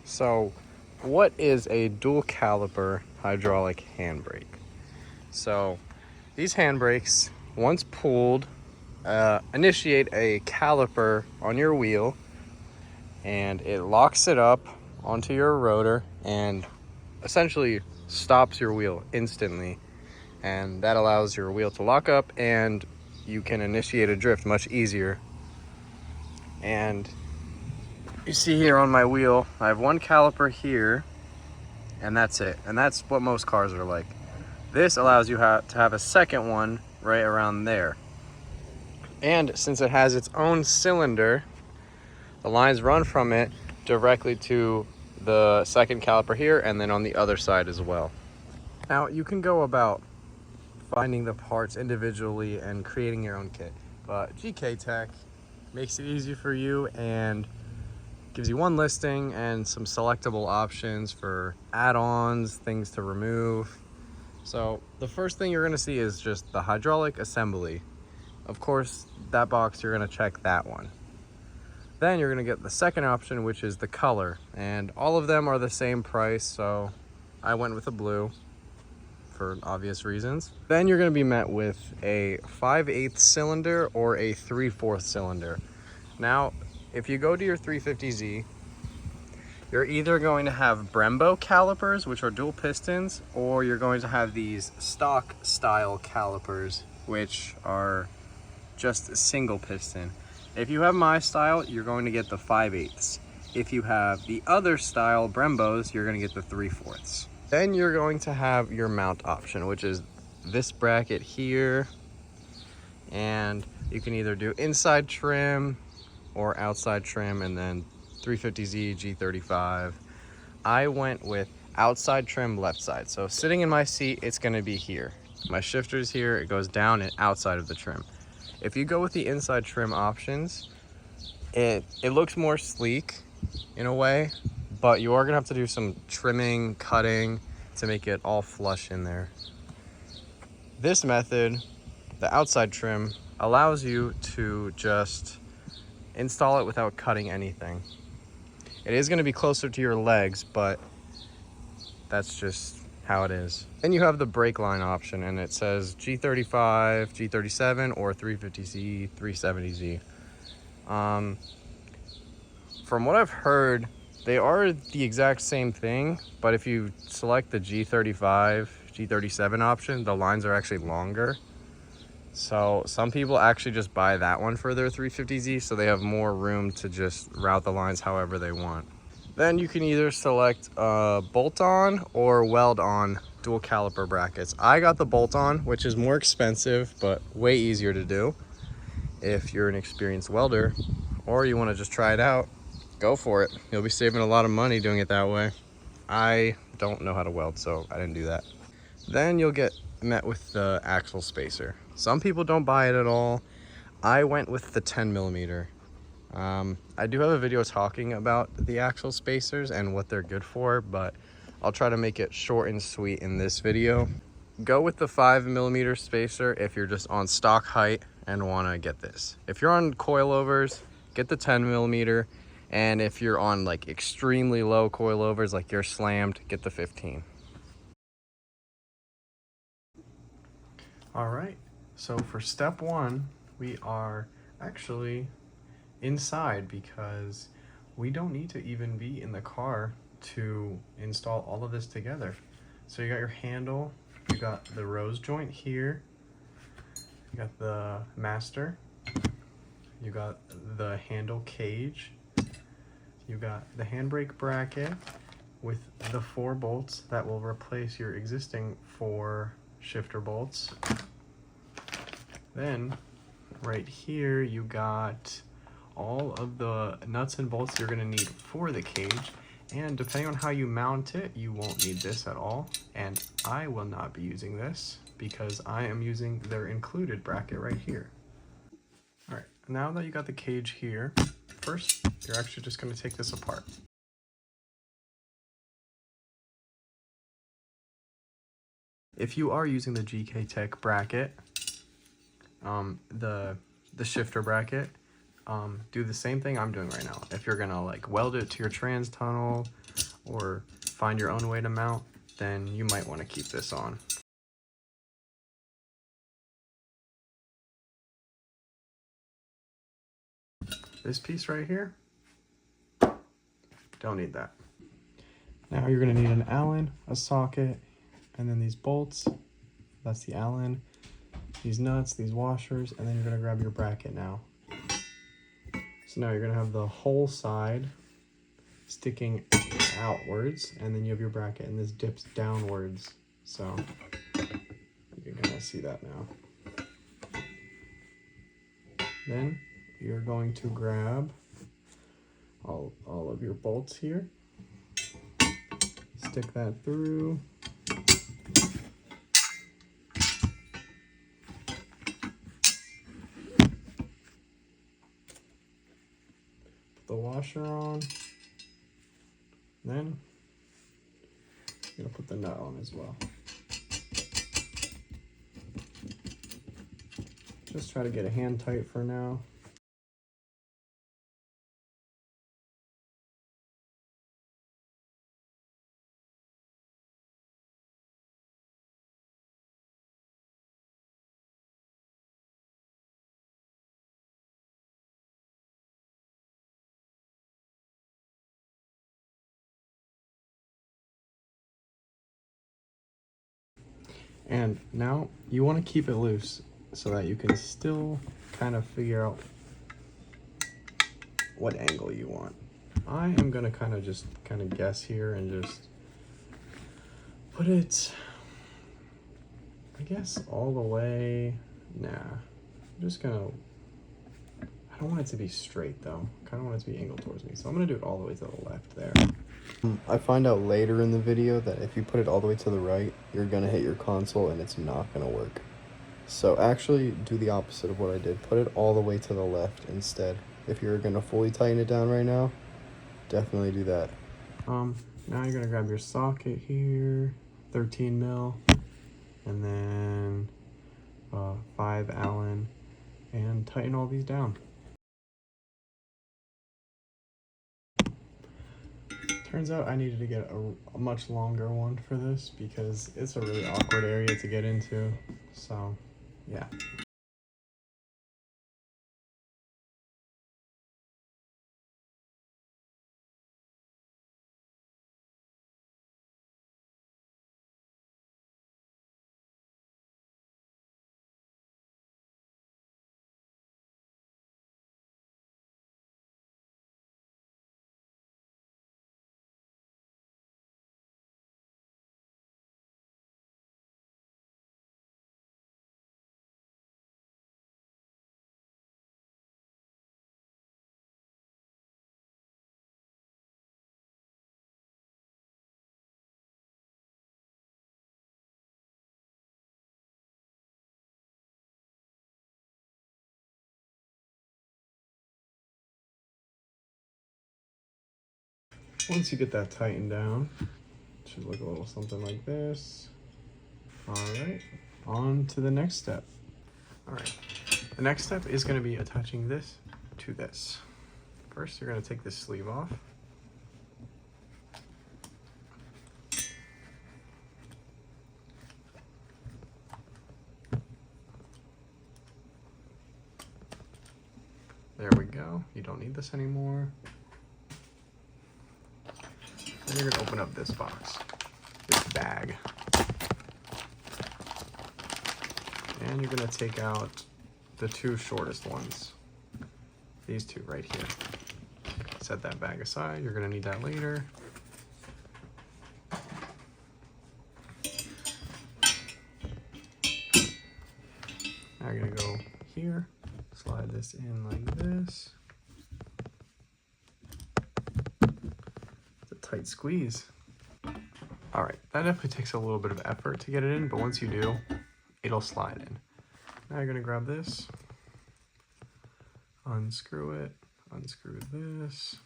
So, what is a dual caliper hydraulic handbrake? So, these handbrakes, once pulled, initiate a caliper on your wheel, and it locks it up onto your rotor and essentially stops your wheel instantly. And that allows your wheel to lock up and you can initiate a drift much easier. And you see here on my wheel, I have one caliper here, and that's it. And that's what most cars are like. This allows you to have a second one right around there. And since it has its own cylinder, the lines run from it directly to the second caliper here and then on the other side as well. Now you can go about finding the parts individually and creating your own kit, but GKTech makes it easy for you and gives you one listing and some selectable options for add-ons, things to remove. So the first thing you're going to see is just the hydraulic assembly. Of course, that box, you're going to check that one. Then you're going to get the second option, which is the color, and all of them are the same price, so I went with the blue for obvious reasons. Then you're going to be met with a 5/8 cylinder or a 3/4 cylinder. Now, if you go to your 350Z, you're either going to have Brembo calipers, which are dual pistons, or you're going to have these stock style calipers, which are just a single piston. If you have my style, you're going to get the 5/8. If you have the other style Brembos, you're going to get the 3/4. Then you're going to have your mount option, which is this bracket here. And you can either do inside trim or outside trim, and then 350Z, G35. I went with outside trim left side. So sitting in my seat, it's gonna be here. My shifter's here, it goes down and outside of the trim. If you go with the inside trim options, it looks more sleek in a way, but you are gonna have to do some trimming, cutting to make it all flush in there. This method, the outside trim, allows you to just install it without cutting anything. It is going to be closer to your legs, but that's just how it is. Then you have the brake line option, and it says G35, G37, or 350Z, 370Z. From what I've heard, they are the exact same thing, but if you select the G35, G37 option, the lines are actually longer. So some people actually just buy that one for their 350Z, so they have more room to just route the lines however they want. Then you can either select bolt-on or weld-on dual caliper brackets. I got the bolt-on, which is more expensive, but way easier to do. If you're an experienced welder, or you want to just try it out, go for it. You'll be saving a lot of money doing it that way. I don't know how to weld, so I didn't do that. Then you'll get met with the axle spacer. Some people don't buy it at all. I went with the 10mm. I do have a video talking about the axle spacers and what they're good for, but I'll try to make it short and sweet in this video. Go with the 5mm spacer if you're just on stock height and want to get this. If you're on coilovers, get the 10mm, and if you're on like extremely low coilovers, like you're slammed, get the 15. All right, so for step one, we are actually inside because we don't need to even be in the car to install all of this together. So you got your handle, you got the rose joint here, you got the master, you got the handle cage, you got the handbrake bracket with the 4 bolts that will replace your existing 4 shifter bolts. Then right here you got all of the nuts and bolts you're going to need for the cage, and depending on how you mount it, you won't need this at all, and I will not be using this because I am using their included bracket right here. Alright, now that you got the cage here, first you're actually just going to take this apart. If you are using the GKTech bracket, the shifter bracket, do the same thing I'm doing right now. If you're gonna like weld it to your trans tunnel or find your own way to mount, then you might want to keep this on. This piece right here, don't need that. Now you're gonna need an Allen, a socket, and then these bolts. That's the Allen, these nuts, these washers, and then you're gonna grab your bracket now. So now you're gonna have the whole side sticking outwards, and then you have your bracket, and this dips downwards. So you're gonna see that now. Then you're going to grab all of your bolts here, stick that through, put the washer on, then you're gonna put the nut on as well. Just try to get it hand tight for now. And now you want to keep it loose so that you can still kind of figure out what angle you want. I am gonna kind of guess here and just put it, I guess, all the way. Nah, I'm just gonna, I don't want it to be straight though. I kind of want it to be angled towards me. So I'm gonna do it all the way to the left there. I find out later in the video that if you put it all the way to the right, you're gonna hit your console and it's not gonna work. So actually do the opposite of what I did. Put it all the way to the left instead. If you're gonna fully tighten it down right now, definitely do that. Now you're gonna grab your socket here, 13 mil, and then 5 Allen, and tighten all these down. Turns out I needed to get a much longer one for this because it's a really awkward area to get into. So, yeah. Once you get that tightened down, it should look a little something like this. All right, on to the next step. All right, the next step is going to be attaching this to this. First, you're going to take this sleeve off. There we go. You don't need this anymore. Then you're going to open up this box, this bag. And you're going to take out the 2 shortest ones. These 2 right here. Set that bag aside. You're going to need that later. Now you're going to go here. Slide this in like this. It's a tight squeeze. All right, that definitely takes a little bit of effort to get it in, but once you do, it'll slide in. Now you're gonna grab this, unscrew it, unscrew this,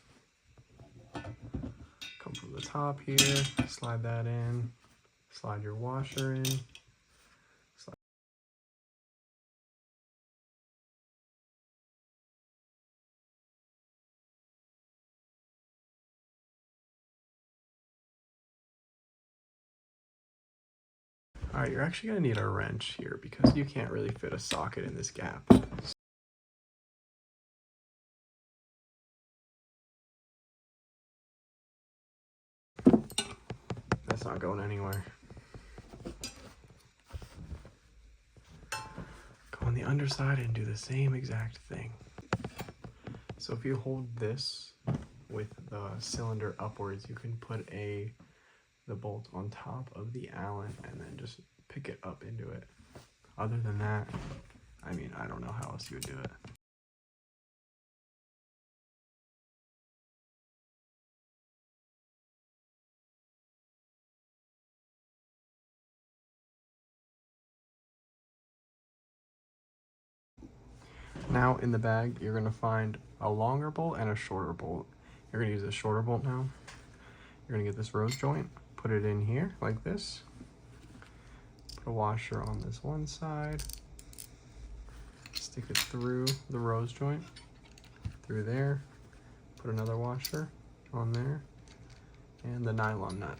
come from the top here, slide that in, slide your washer in, All right, you're actually gonna need a wrench here because you can't really fit a socket in this gap. That's not going anywhere. Go on the underside and do the same exact thing. So if you hold this with the cylinder upwards, you can put the bolt on top of the Allen and then just pick it up into it. Other than that, I mean, I don't know how else you would do it. Now in the bag, you're gonna find a longer bolt and a shorter bolt. You're gonna use a shorter bolt now. You're gonna get this rose joint, put it in here like this. Put a washer on this one side. Stick it through the rose joint, through there. Put another washer on there, and the nylon nut.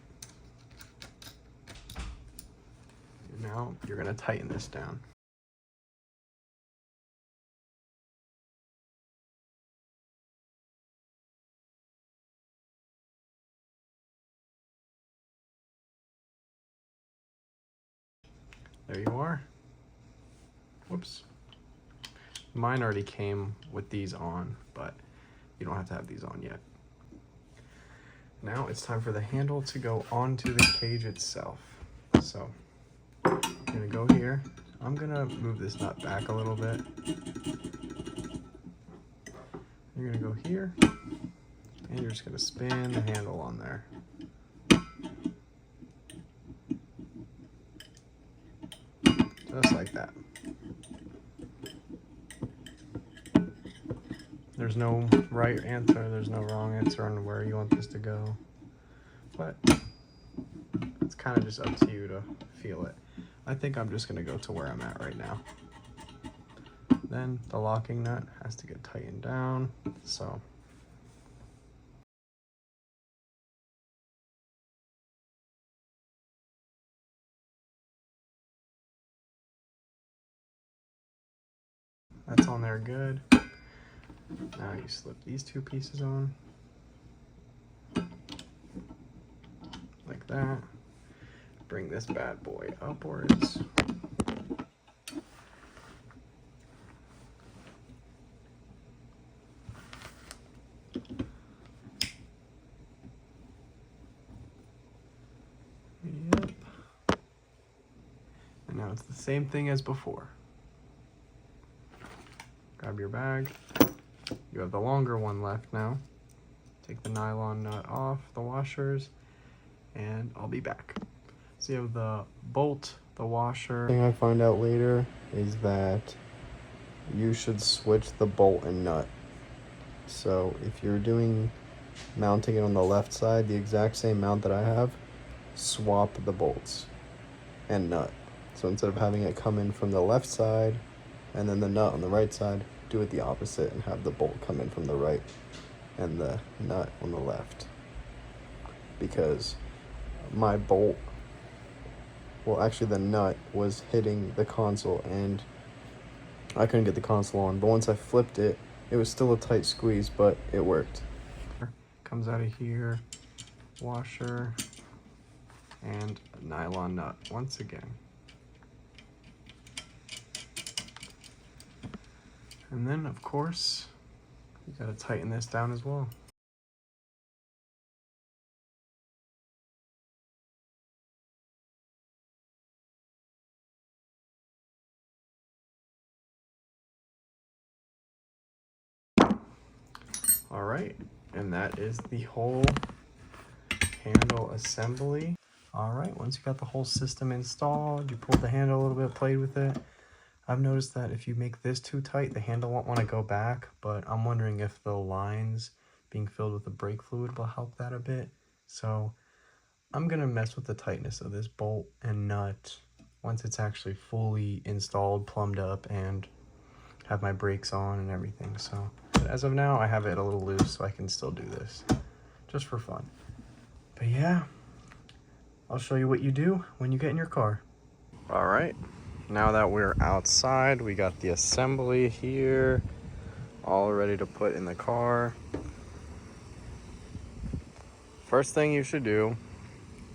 And now you're gonna tighten this down. There you are. Whoops. Mine already came with these on, but you don't have to have these on yet. Now it's time for the handle to go onto the cage itself. So I'm gonna go here. I'm gonna move this nut back a little bit. You're gonna go here, and you're just gonna spin the handle on there. Just like that. There's no right answer, there's no wrong answer on where you want this to go. But it's kind of just up to you to feel it. I think I'm just gonna go to where I'm at right now. Then the locking nut has to get tightened down, so. That's on there good. Now you slip these two pieces on. Like that. Bring this bad boy upwards. Yep. And now it's the same thing as before. Grab your bag. You have the longer one left now. Take the nylon nut off the washers, and I'll be back. So you have the bolt, the washer. The thing I find out later is that you should switch the bolt and nut. So if you're mounting it on the left side, the exact same mount that I have, swap the bolts and nut. So instead of having it come in from the left side and then the nut on the right side, do it the opposite and have the bolt come in from the right and the nut on the left. Because my bolt, well actually the nut was hitting the console and I couldn't get the console on, but once I flipped it, it was still a tight squeeze, but it worked. Comes out of here, washer, and a nylon nut once again. And then, of course, you gotta tighten this down as well. All right, and that is the whole handle assembly. All right, once you got the whole system installed, you pulled the handle a little bit, played with it. I've noticed that if you make this too tight, the handle won't want to go back, but I'm wondering if the lines being filled with the brake fluid will help that a bit. So I'm gonna mess with the tightness of this bolt and nut once it's actually fully installed, plumbed up, and have my brakes on and everything. So, but as of now, I have it a little loose, so I can still do this just for fun. But yeah, I'll show you what you do when you get in your car. All right, now that we're outside, we got the assembly here, all ready to put in the car. First thing you should do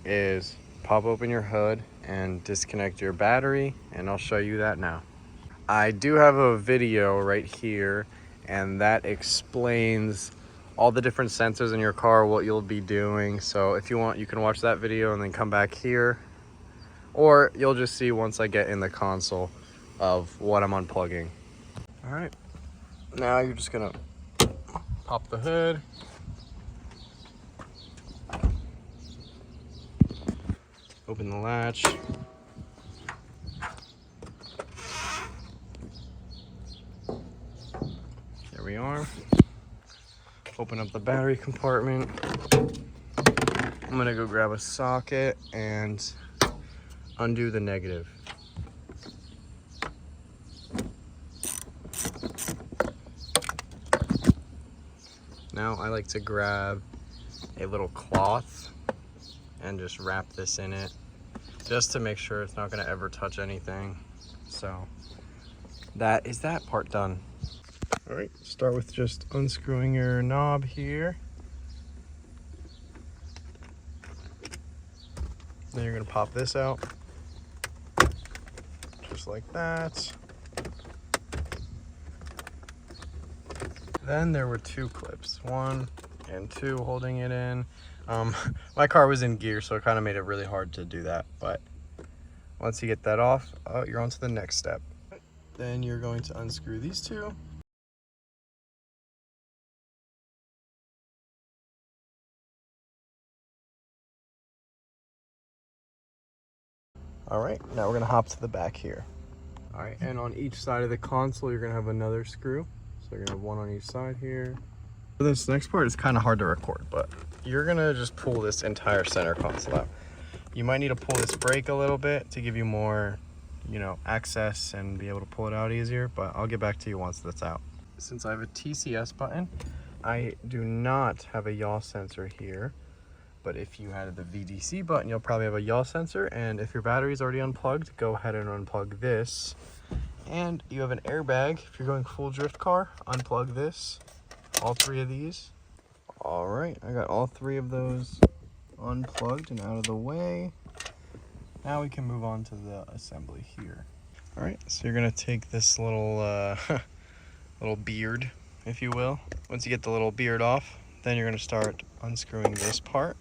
is pop open your hood and disconnect your battery, and I'll show you that now. I do have a video right here, and that explains all the different sensors in your car, what you'll be doing. So if you want, you can watch that video and then come back here, or you'll just see once I get in the console of what I'm unplugging. All right, now you're just gonna pop the hood, open the latch, there we are. Open up the battery compartment. I'm gonna go grab a socket and undo the negative. Now I like to grab a little cloth and just wrap this in it, just to make sure it's not gonna ever touch anything. So that is that part done. All right, start with just unscrewing your knob here. Then you're gonna pop this out, just like that. Then there were two clips, 1 and 2, holding it in. My car was in gear, so it kind of made it really hard to do that. But once you get that off, you're on to the next step. Then you're going to unscrew these two. All right, now we're gonna hop to the back here. All right, and on each side of the console, you're gonna have another screw. So you're gonna have one on each side here. This next part is kind of hard to record, but you're gonna just pull this entire center console out. You might need to pull this brake a little bit to give you more, access and be able to pull it out easier, but I'll get back to you once that's out. Since I have a TCS button, I do not have a yaw sensor here. But if you had the VDC button, you'll probably have a yaw sensor. And if your battery is already unplugged, go ahead and unplug this. And you have an airbag. If you're going full drift car, unplug this. All 3 of these. All right, I got all 3 of those unplugged and out of the way. Now we can move on to the assembly here. All right, so you're gonna take this little little beard, if you will. Once you get the little beard off, then you're gonna start unscrewing this part.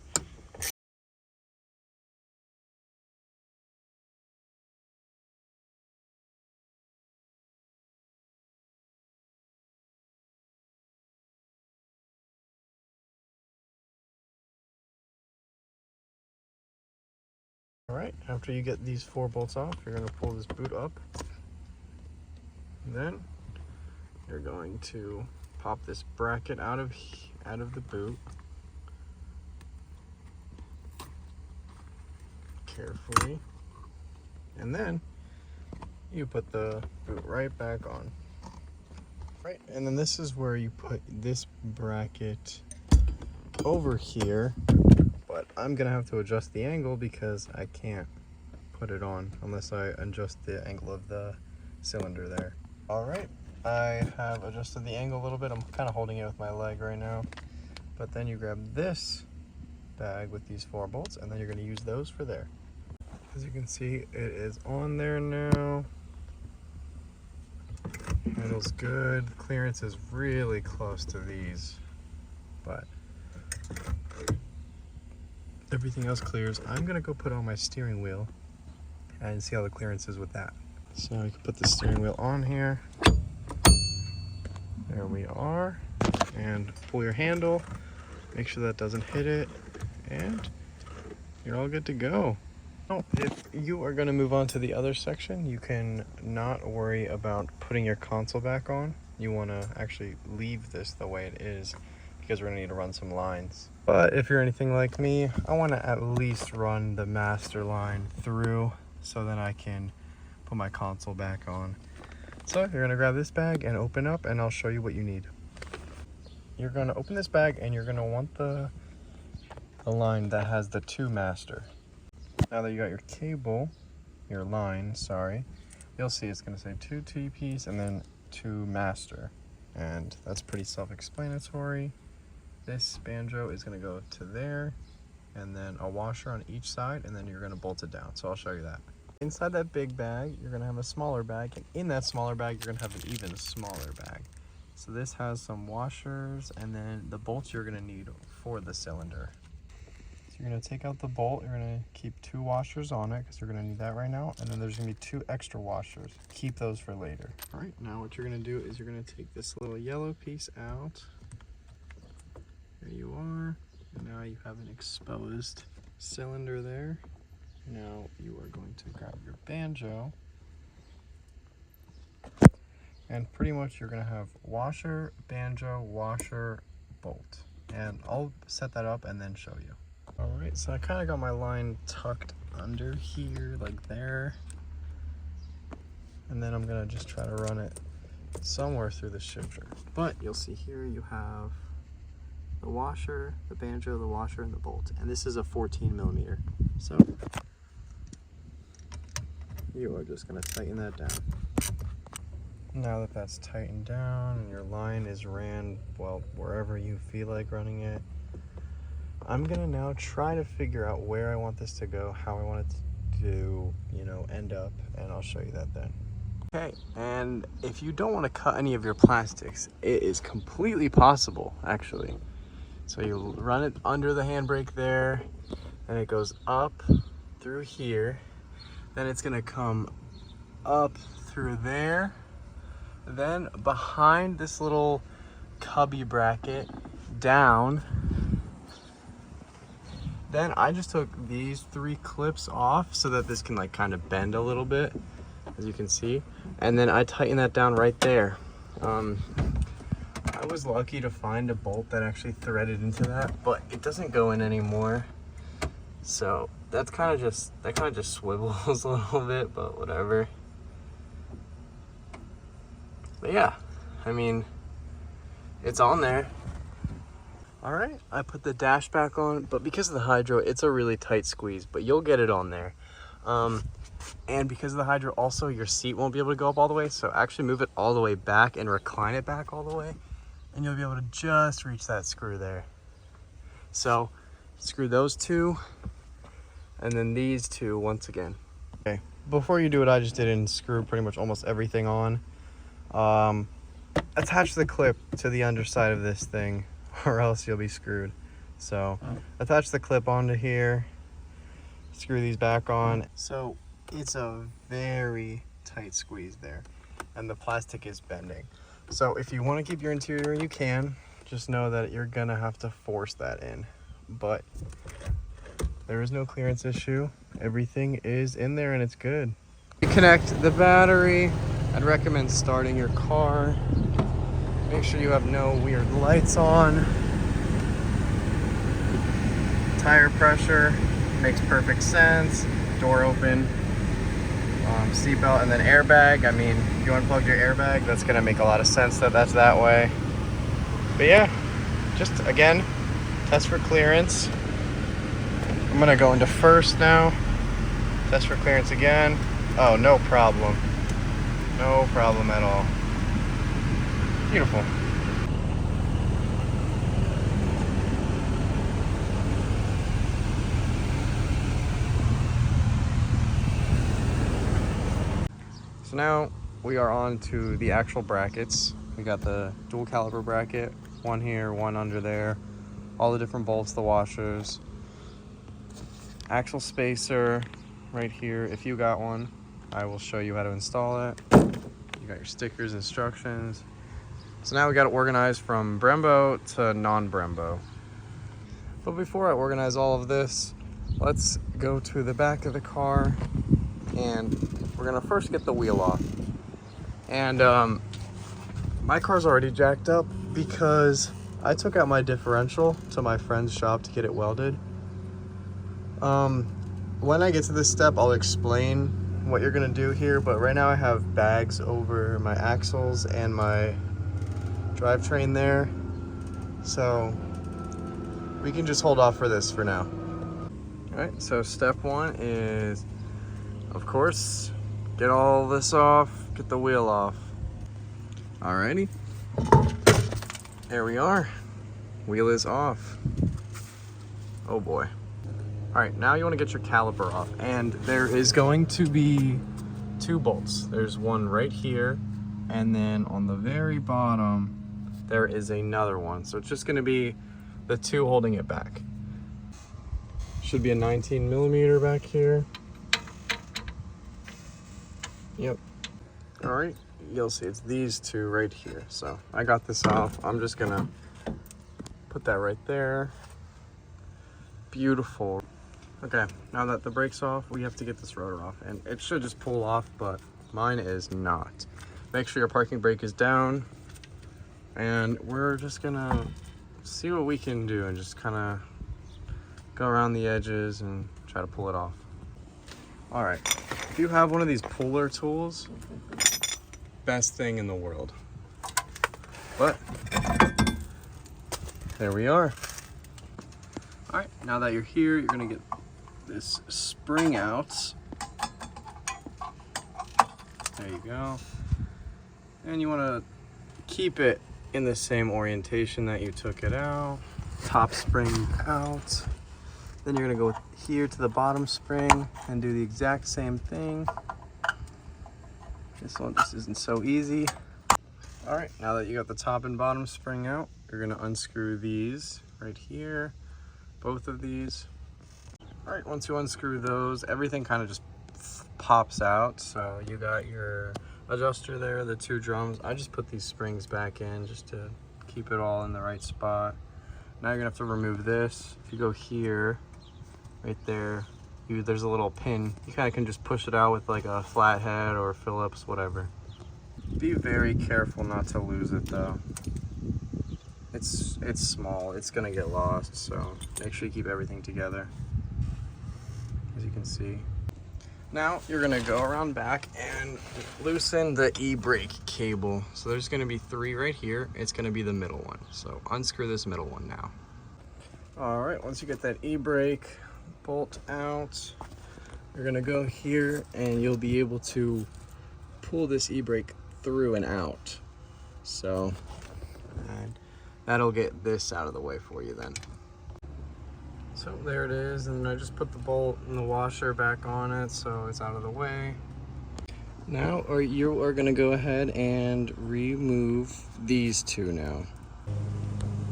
All right, after you get these 4 bolts off, you're gonna pull this boot up. And then you're going to pop this bracket out of the boot. Carefully. And then you put the boot right back on. Right, and then this is where you put this bracket over here. But I'm gonna have to adjust the angle because I can't put it on unless I adjust the angle of the cylinder there. All right, I have adjusted the angle a little bit. I'm kind of holding it with my leg right now. But then you grab this bag with these 4 bolts, and then you're gonna use those for there. As you can see, it is on there now. Handle's good. The clearance is really close to these, but everything else clears. I'm gonna go put on my steering wheel and see how the clearance is with that. So you can put the steering wheel on here. There we are. And pull your handle. Make sure that doesn't hit it. And you're all good to go. Now, if you are gonna move on to the other section, you can not worry about putting your console back on. You wanna actually leave this the way it is, because we're gonna need to run some lines. But if you're anything like me, I wanna at least run the master line through so that I can put my console back on. So you're gonna grab this bag and open up, and I'll show you what you need. You're gonna open this bag and you're gonna want the line that has the 2 master. Now that you got your cable, your line, sorry, you'll see it's going to say 2 T-piece and then 2 master. And that's pretty self-explanatory. This banjo is going to go to there, and then a washer on each side, and then you're going to bolt it down. So I'll show you that. Inside that big bag, you're going to have a smaller bag, and in that smaller bag, you're going to have an even smaller bag. So this has some washers, and then the bolts you're going to need for the cylinder. So you're going to take out the bolt, you're going to keep 2 washers on it, because you're going to need that right now, and then there's going to be 2 extra washers. Keep those for later. All right, now what you're going to do is you're going to take this little yellow piece out. There you are. And now you have an exposed cylinder there. Now you are going to grab your banjo, and pretty much you're going to have washer, banjo, washer, bolt. And I'll set that up and then show you. All right, so I kind of got my line tucked under here, like there. And then I'm going to just try to run it somewhere through the shifter. But you'll see here you have the washer, the banjo, the washer, and the bolt. And this is a 14mm. So you are just going to tighten that down. Now that that's tightened down and your line is ran, well, wherever you feel like running it, I'm going to now try to figure out where I want this to go, how I want it to, end up, and I'll show you that then. Okay, and if you don't want to cut any of your plastics, it is completely possible, actually. So you run it under the handbrake there, and it goes up through here. Then it's gonna come up through there. Then behind this little cubby bracket, down. Then I just took these 3 clips off so that this can like kind of bend a little bit, as you can see. And then I tighten that down right there. I was lucky to find a bolt that actually threaded into that, but it doesn't go in anymore. So that kind of just swivels a little bit, but whatever. But yeah, I mean, it's on there. All right, I put the dash back on, but because of the Hydro, it's a really tight squeeze, but you'll get it on there. And because of the Hydro, also your seat won't be able to go up all the way, so actually move it all the way back and recline it back all the way, and you'll be able to just reach that screw there. So screw those 2, and then these 2 once again. Okay, before you do what I just did and screw pretty much almost everything on, attach the clip to the underside of this thing, or else you'll be screwed. So attach the clip onto here, screw these back on. So it's a very tight squeeze there, and the plastic is bending. So if you want to keep your interior, you can. Just know that you're gonna have to force that in. But there is no clearance issue. Everything is in there and it's good. You connect the battery. I'd recommend starting your car. Make sure you have no weird lights on. Tire pressure makes perfect sense. Door open. Seatbelt, and then airbag. I mean, if you unplug your airbag, that's gonna make a lot of sense that that's that way. But yeah, just again, test for clearance. I'm gonna go into first now. Test for clearance again. Oh, no problem. No problem at all. Beautiful. So now we are on to the actual brackets. We got the dual caliper bracket, one here, one under there, all the different bolts, the washers, axle spacer right here. If you got one, I will show you how to install it. You got your stickers, instructions. So now we got it organized from Brembo to non-Brembo. But before I organize all of this, let's go to the back of the car, and we're gonna first get the wheel off. And my car's already jacked up because I took out my differential to my friend's shop to get it welded. When I get to this step, I'll explain what you're gonna do here, but right now I have bags over my axles and my drivetrain there, so we can just hold off for this for now. All right, so step 1 is of course, get all this off, get the wheel off. Alrighty, there we are. Wheel is off. Oh boy. All right, now you want to get your caliper off, and there is going to be 2 bolts. There's one right here, and then on the very bottom, there is another one. So it's just going to be the 2 holding it back. Should be a 19mm back here. Yep. All right, you'll see it's these 2 right here. So I got this off. I'm just gonna put that right there. Beautiful. Okay, now that the brake's off, we have to get this rotor off, and it should just pull off, but mine is not. Make sure your parking brake is down, and we're just gonna see what we can do and just kind of go around the edges and try to pull it off. All right, if you have one of these puller tools, best thing in the world. But there we are. All right, now that you're here, you're gonna get this spring out. There you go. And you wanna keep it in the same orientation that you took it out. Top spring out. Then you're gonna go here to the bottom spring and do the exact same thing. This one just isn't so easy. All right, now that you got the top and bottom spring out, you're gonna unscrew these right here, both of these. All right, once you unscrew those, everything kind of just pops out. So you got your adjuster there, the 2 drums. I just put these springs back in just to keep it all in the right spot. Now you're gonna have to remove this. If you go here, right there, there's a little pin. You kind of can just push it out with like a flathead or Phillips, whatever. Be very careful not to lose it though. It's small, it's gonna get lost, so make sure you keep everything together, as you can see. Now you're gonna go around back and loosen the e-brake cable. So there's gonna be 3 right here. It's gonna be the middle one. So unscrew this middle one now. All right, once you get that e-brake bolt out, you're gonna go here and you'll be able to pull this e-brake through and out. So, and that'll get this out of the way for you then. So there it is, and I just put the bolt and the washer back on it so it's out of the way. Now you are gonna go ahead and remove these 2 now.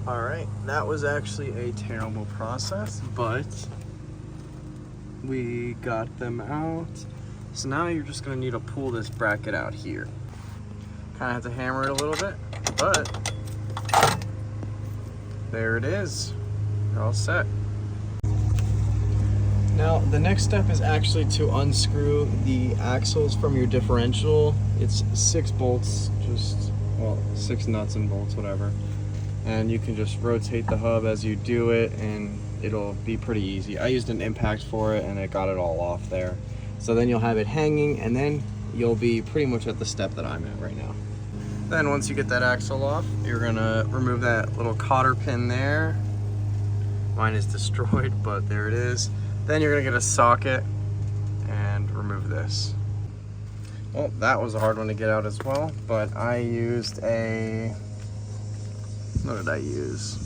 All right, that was actually a terrible process, but we got them out. So now you're just gonna need to pull this bracket out here. Kind of have to hammer it a little bit, but there it is. You're all set. Now, the next step is actually to unscrew the axles from your differential. It's 6 bolts, well, 6 nuts and bolts, whatever. And you can just rotate the hub as you do it, and it'll be pretty easy. I used an impact for it, and it got it all off there. So then you'll have it hanging, and then you'll be pretty much at the step that I'm at right now. Then once you get that axle off, you're gonna remove that little cotter pin there. Mine is destroyed, but there it is. Then you're gonna get a socket and remove this. Well, that was a hard one to get out as well, but I used a, what did I use?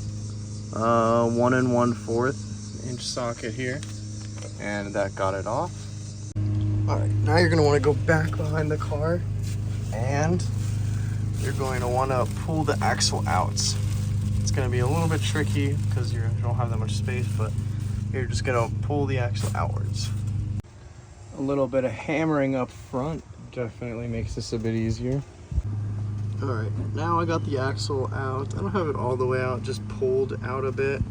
1 1/4 inch socket here, and that got it off. All right, now you're gonna wanna go back behind the car, and you're going to wanna pull the axle out. It's gonna be a little bit tricky because you don't have that much space, but you're just gonna pull the axle outwards. A little bit of hammering up front definitely makes this a bit easier. All right, now I got the axle out. I don't have it all the way out, just pulled out a bit.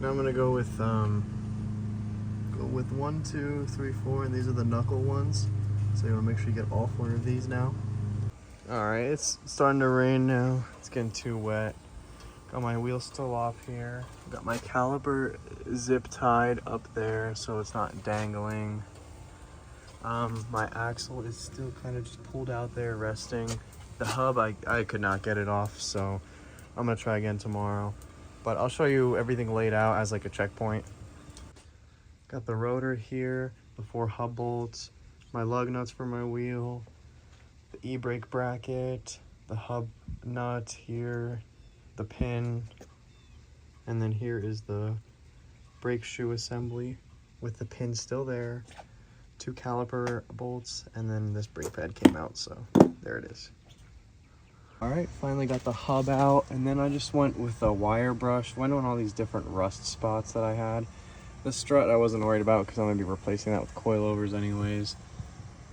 Now I'm gonna go with 1, 2, 3, 4, and these are the knuckle ones. So you wanna make sure you get all 4 of these now. All right, it's starting to rain now. It's getting too wet. Got my wheel still off here. Got my caliper zip tied up there so it's not dangling. My axle is still kind of just pulled out there resting. The hub, I could not get it off, so I'm gonna try again tomorrow. But I'll show you everything laid out as like a checkpoint. Got the rotor here, the 4 hub bolts, my lug nuts for my wheel, the e-brake bracket, the hub nut here, the pin, and then here is the brake shoe assembly with the pin still there, 2 caliper bolts, and then this brake pad came out, so there it is. All right, finally got the hub out, and then I just went with a wire brush, went on all these different rust spots that I had. The strut I wasn't worried about because I'm gonna be replacing that with coilovers anyways,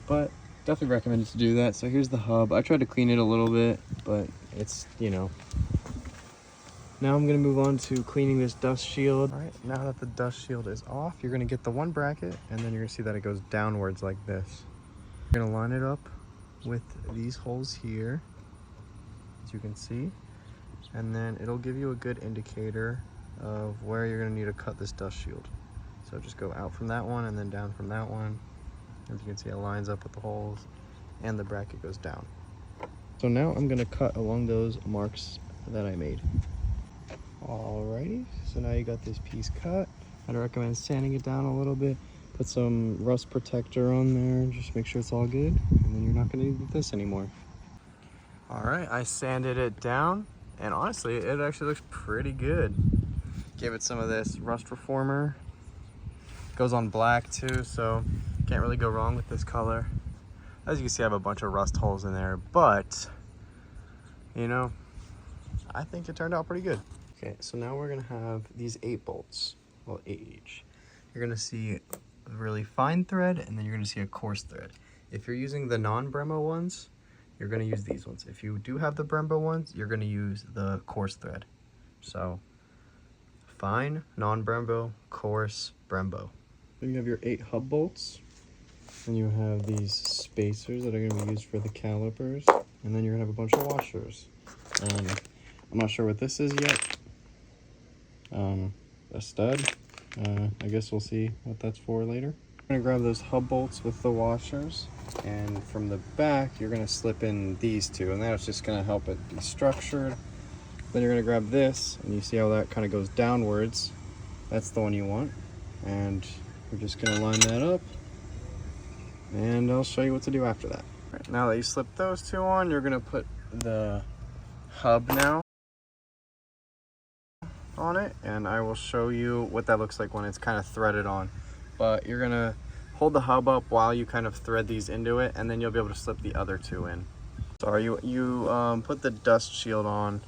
but definitely recommended to do that. So here's the hub. I tried to clean it a little bit, but it's, you know. Now I'm gonna move on to cleaning this dust shield. All right, now that the dust shield is off, you're gonna get the one bracket, and then you're gonna see that it goes downwards like this. You're gonna line it up with these holes here, as you can see, and then it'll give you a good indicator of where you're gonna need to cut this dust shield. So just go out from that one and then down from that one. As you can see, it lines up with the holes and the bracket goes down. So now I'm gonna cut along those marks that I made. Alrighty, so now you got this piece cut. I'd recommend sanding it down a little bit, put some rust protector on there, just make sure it's all good, and then you're not gonna need this anymore. Alright, I sanded it down, and honestly, it actually looks pretty good. Give it some of this rust reformer. Goes on black too, so can't really go wrong with this color. As you can see, I have a bunch of rust holes in there, but you know, I think it turned out pretty good. Okay, so now we're gonna have these 8 bolts, well 8 each. You're gonna see a really fine thread, and then you're gonna see a coarse thread. If you're using the non-Brembo ones, you're gonna use these ones. If you do have the Brembo ones, you're gonna use the coarse thread. So fine, non-Brembo, coarse, Brembo. Then you have your 8 hub bolts, and you have these spacers that are going to be used for the calipers, and then you're going to have a bunch of washers. I'm not sure what this is yet. A stud. I guess we'll see what that's for later. I'm going to grab those hub bolts with the washers, and from the back you're going to slip in these 2, and that's just going to help it be structured. Then you're going to grab this, and you see how that kind of goes downwards. That's the one you want, and we're just going to line that up, and I'll show you what to do after that. Right, now that you slip those 2 on, you're going to put the hub now on it, and I will show you what that looks like when it's kind of threaded on. But you're going to hold the hub up while you kind of thread these into it, and then you'll be able to slip the other 2 in. So you put the dust shield on,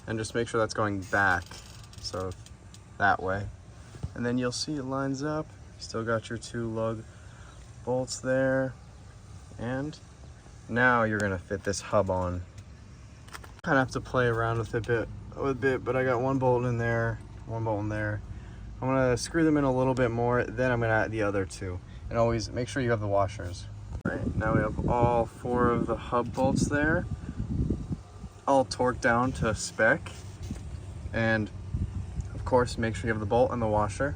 and just make sure that's going back, so that way. And then you'll see it lines up. You still got your 2 lug bolts there. And now you're gonna fit this hub on. Kind of have to play around with it a bit, but I got 1 bolt in there, 1 bolt in there. I'm gonna screw them in a little bit more, then I'm gonna add the other 2. And always make sure you have the washers. All right, now we have all 4 of the hub bolts there, all torqued down to spec. And of course, make sure you have the bolt and the washer.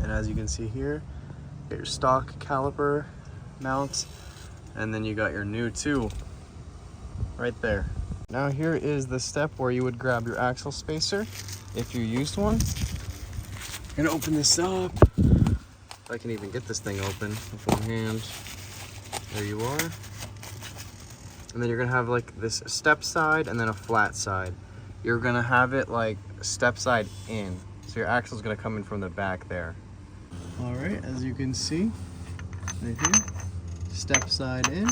And as you can see here, you got your stock caliper mount, and then you got your new 2 right there. Now here is the step where you would grab your axle spacer if you used one. You're gonna open this up. If I can even get this thing open with one hand. There you are. And then you're gonna have like this step side and then a flat side. You're gonna have it like step side in. So your axle is gonna come in from the back there. All right, as you can see, right here, step side in.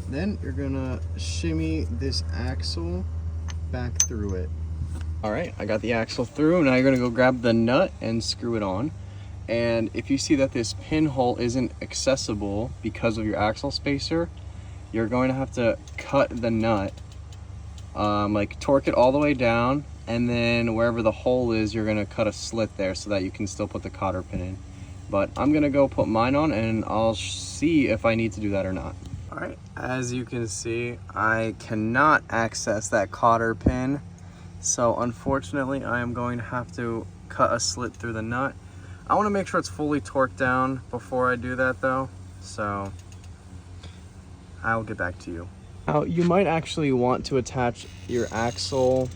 Then you're gonna shimmy this axle back through it. All right, I got the axle through. Now you're gonna go grab the nut and screw it on. And if you see that this pinhole isn't accessible because of your axle spacer, you're going to have to cut the nut, like torque it all the way down, and then wherever the hole is, you're gonna cut a slit there so that you can still put the cotter pin in. But I'm gonna go put mine on, and I'll see if I need to do that or not. All right, as you can see, I cannot access that cotter pin. So unfortunately, I am going to have to cut a slit through the nut. I wanna make sure it's fully torqued down before I do that though. So I'll get back to you. Now, you might actually want to attach your axle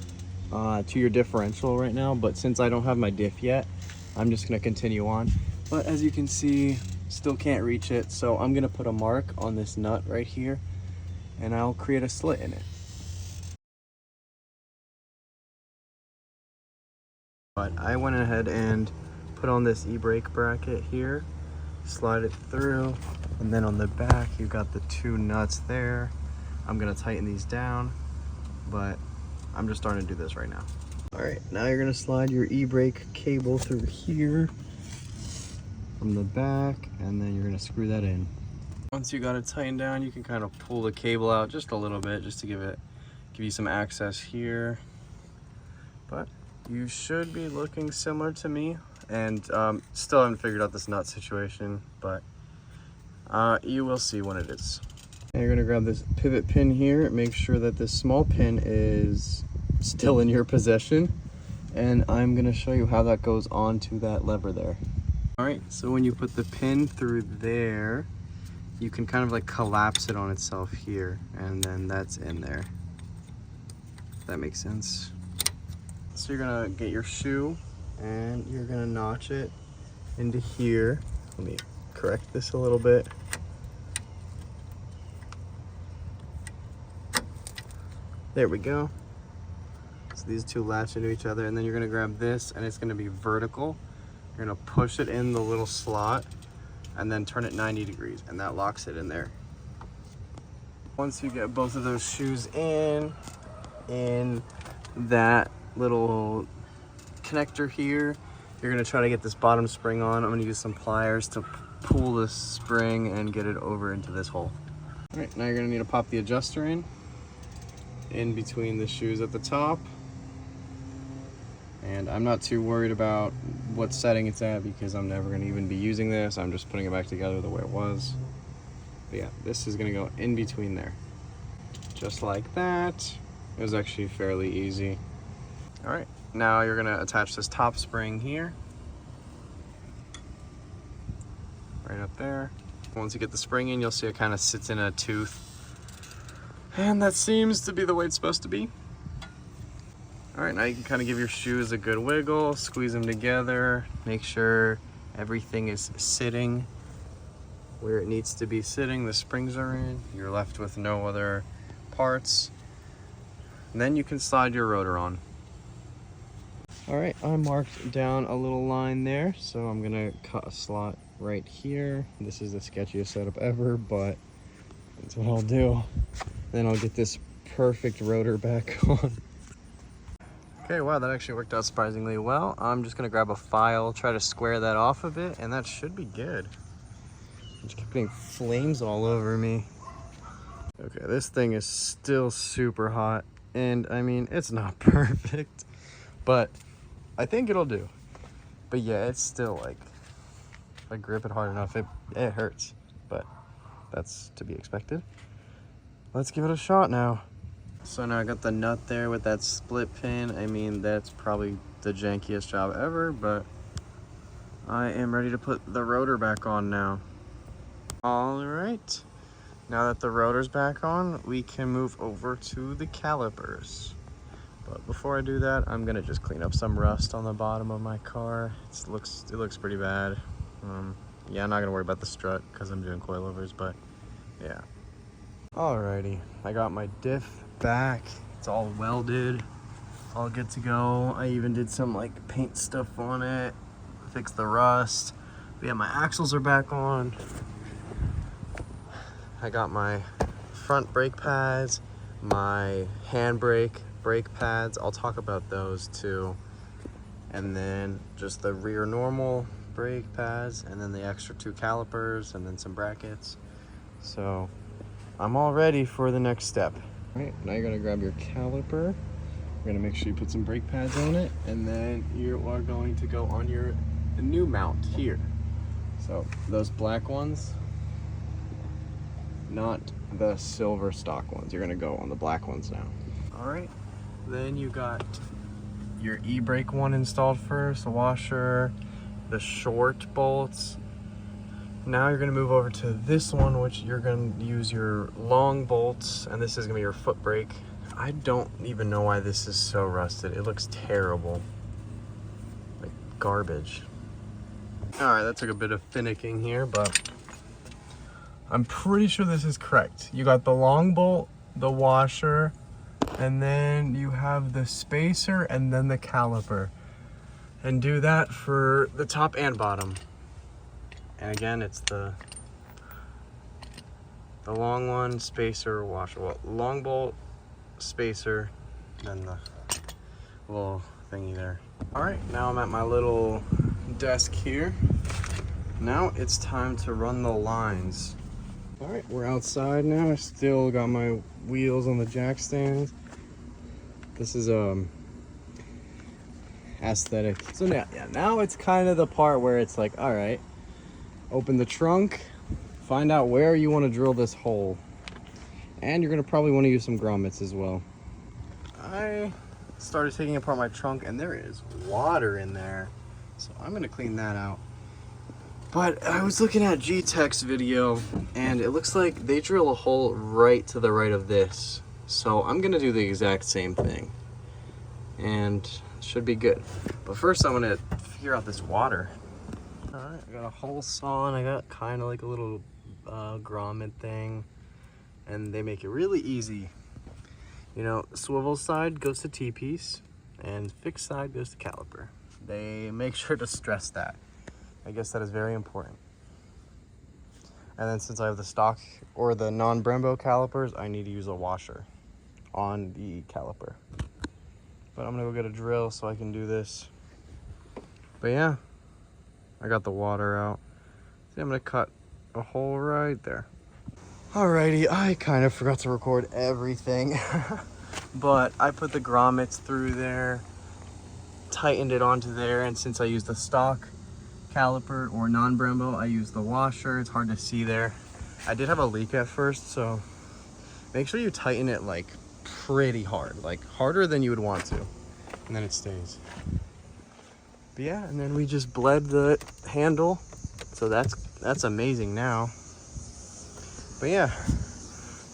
to your differential right now, but since I don't have my diff yet, I'm just gonna continue on. But as you can see, still can't reach it. So I'm gonna put a mark on this nut right here and I'll create a slit in it. But I went ahead and put on this e-brake bracket here, slide it through, and then on the back you got the two nuts there. I'm gonna tighten these down, but I'm just starting to do this right now. All right, now you're gonna slide your e-brake cable through here from the back, and then you're gonna screw that in. Once you got it tightened down, you can kind of pull the cable out just a little bit, just to give you some access here. But you should be looking similar to me, and still haven't figured out this nut situation, but you will see when it is. And you're gonna grab this pivot pin here, make sure that this small pin is still in your possession, and I'm gonna show you how that goes onto that lever there. All right, so when you put the pin through there, you can kind of like collapse it on itself here, and then that's in there. If that makes sense. So you're gonna get your shoe and you're gonna notch it into here. Let me correct this a little bit. There we go. So these two latch into each other, and then you're gonna grab this and it's gonna be vertical. You're gonna push it in the little slot and then turn it 90 degrees, and that locks it in there. Once you get both of those shoes in that little connector here, you're gonna try to get this bottom spring on. I'm gonna use some pliers to pull this spring and get it over into this hole. All right, now you're gonna need to pop the adjuster in between the shoes at the top. And I'm not too worried about what setting it's at because I'm never gonna even be using this. I'm just putting it back together the way it was. But yeah, this is gonna go in between there. Just like that. It was actually fairly easy. All right, now you're gonna attach this top spring here. Right up there. Once you get the spring in, you'll see it kind of sits in a tooth. And that seems to be the way it's supposed to be. All right, now you can kind of give your shoes a good wiggle, squeeze them together, make sure everything is sitting where it needs to be sitting. The springs are in, you're left with no other parts. And then you can slide your rotor on. All right, I marked down a little line there, so I'm gonna cut a slot right here. This is the sketchiest setup ever, but that's what I'll do. Then I'll get this perfect rotor back on. Okay, wow, that actually worked out surprisingly well. I'm just gonna grab a file, try to square that off a bit, and that should be good. I just keep getting flames all over me. Okay, this thing is still super hot, and I mean, it's not perfect, but I think it'll do. But yeah, it's still like, if I grip it hard enough, it hurts, but that's to be expected. Let's give it a shot now. So now I got the nut there with that split pin. I mean, that's probably the jankiest job ever, but I am ready to put the rotor back on now. All right, now that the rotor's back on, we can move over to the calipers. But before I do that, I'm gonna just clean up some rust on the bottom of my car. It looks pretty bad. Yeah, I'm not gonna worry about the strut because I'm doing coilovers, but yeah. Alrighty, I got my diff back. It's all welded, all good to go. I even did some like paint stuff on it, fixed the rust. But yeah, my axles are back on. I got my front brake pads, my handbrake brake pads. I'll talk about those too. And then just the rear normal brake pads, and then the extra 2 calipers, and then some brackets. So I'm all ready for the next step. All right, now you're gonna grab your caliper. You're gonna make sure you put some brake pads on it, and then you are going to go on your new mount here. So those black ones, not the silver stock ones. You're gonna go on the black ones now. All right, then you got your e-brake one installed first, the washer, the short bolts. Now you're gonna move over to this one, which you're gonna use your long bolts, and this is gonna be your foot brake. I don't even know why this is so rusted. It looks terrible, like garbage. All right, that took a bit of finicking here, but I'm pretty sure this is correct. You got the long bolt, the washer, and then you have the spacer and then the caliper. And do that for the top and bottom. And again, it's the long one, spacer, washer. Well, long bolt, spacer, then the little thingy there. All right, now I'm at my little desk here. Now it's time to run the lines. All right, we're outside now. I still got my wheels on the jack stands. This is aesthetic. So now it's kind of the part where it's like, all right, open the trunk, find out where you want to drill this hole, and you're gonna probably want to use some grommets as well. I started taking apart my trunk and there is water in there, so I'm gonna clean that out. But I was looking at GKTech's video and it looks like they drill a hole right to the right of this, so I'm gonna do the exact same thing and should be good. But first I'm gonna figure out this water. All right, I got a hole saw and I got kind of like a little grommet thing, and they make it really easy. You know, swivel side goes to T-piece and fixed side goes to caliper. They make sure to stress that. I guess that is very important. And then since I have the stock or the non-Brembo calipers, I need to use a washer on the caliper. But I'm gonna go get a drill so I can do this. But yeah, I got the water out. See, I'm gonna cut a hole right there. Alrighty, I kind of forgot to record everything, but I put the grommets through there, tightened it onto there, and since I used the stock caliper or non-Brembo, I used the washer. It's hard to see there. I did have a leak at first, so make sure you tighten it like pretty hard, like harder than you would want to, and then it stays. But yeah, and then we just bled the handle, so that's amazing now. But yeah,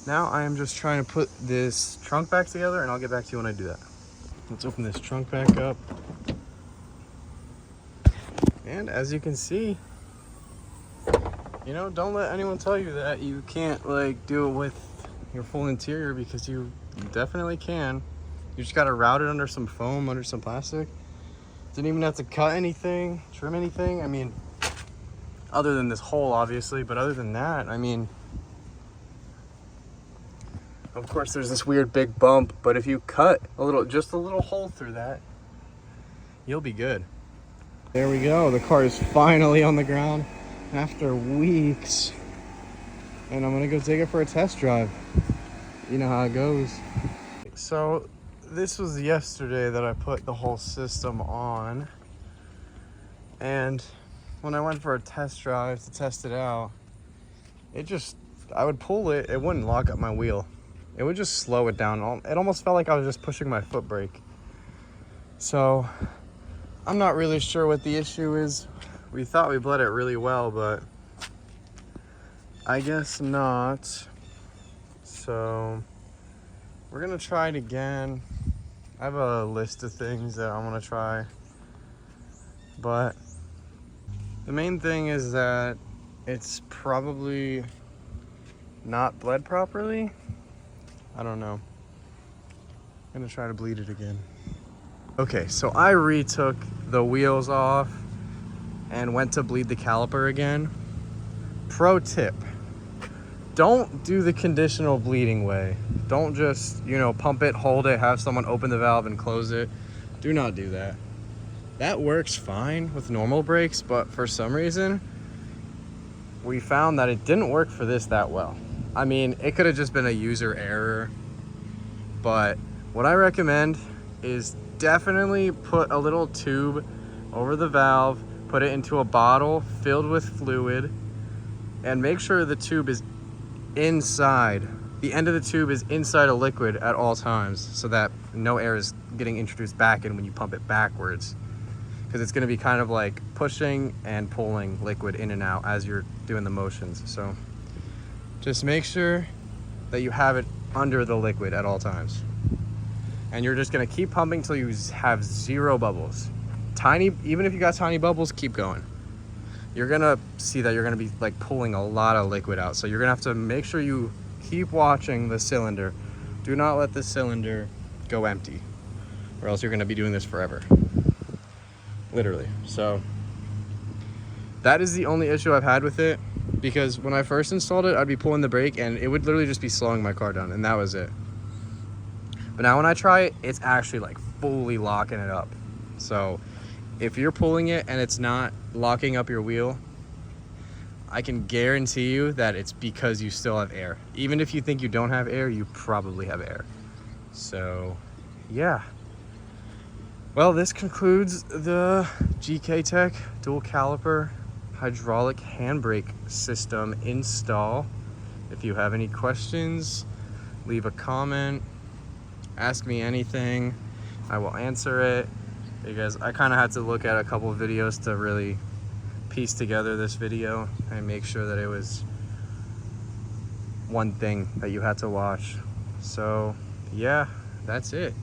now I am just trying to put this trunk back together, and I'll get back to you when I do that. Let's open this trunk back up. And as you can see, you know, don't let anyone tell you that you can't like do it with your full interior, because you definitely can. You just gotta route it under some foam, under some plastic. Didn't even have to cut anything, trim anything. I mean, other than this hole, obviously, but other than that, I mean, of course there's this weird big bump, but if you cut just a little hole through that, you'll be good. There we go, the car is finally on the ground after weeks. And I'm gonna go take it for a test drive. You know how it goes. So this was yesterday that I put the whole system on. And when I went for a test drive to test it out, I would pull it, it wouldn't lock up my wheel. It would just slow it down. It almost felt like I was just pushing my foot brake. So I'm not really sure what the issue is. We thought we bled it really well, but I guess not. So we're gonna try it again. I have a list of things that I want to try, but the main thing is that it's probably not bled properly. I don't know. I'm gonna try to bleed it again. Okay, so I retook the wheels off and went to bleed the caliper again. Pro tip, don't do the conditional bleeding way. Don't just, you know, pump it, hold it, have someone open the valve and close it. Do not do that. That works fine with normal brakes, but for some reason, we found that it didn't work for this that well. I mean, it could have just been a user error, but what I recommend is definitely put a little tube over the valve, put it into a bottle filled with fluid, and make sure the tube is inside. The end of the tube is inside a liquid at all times, so that no air is getting introduced back in when you pump it backwards, because it's going to be kind of like pushing and pulling liquid in and out as you're doing the motions. So just make sure that you have it under the liquid at all times. And you're just gonna keep pumping till you have 0 bubbles. Tiny, even if you got tiny bubbles, keep going. you're gonna see that you're gonna be like pulling a lot of liquid out. So you're gonna have to make sure you keep watching the cylinder. Do not let the cylinder go empty, or else you're gonna be doing this forever, literally. So that is the only issue I've had with it, because when I first installed it, I'd be pulling the brake and it would literally just be slowing my car down, and that was it. But now when I try it, it's actually like fully locking it up. So if you're pulling it and it's not locking up your wheel, I can guarantee you that it's because you still have air. Even if you think you don't have air, you probably have air. So yeah. Well, this concludes the GKTech Dual Caliper Hydraulic Handbrake System install. If you have any questions, leave a comment, ask me anything, I will answer it, because I kind of had to look at a couple of videos to really piece together this video and make sure that it was one thing that you had to watch. So yeah, that's it.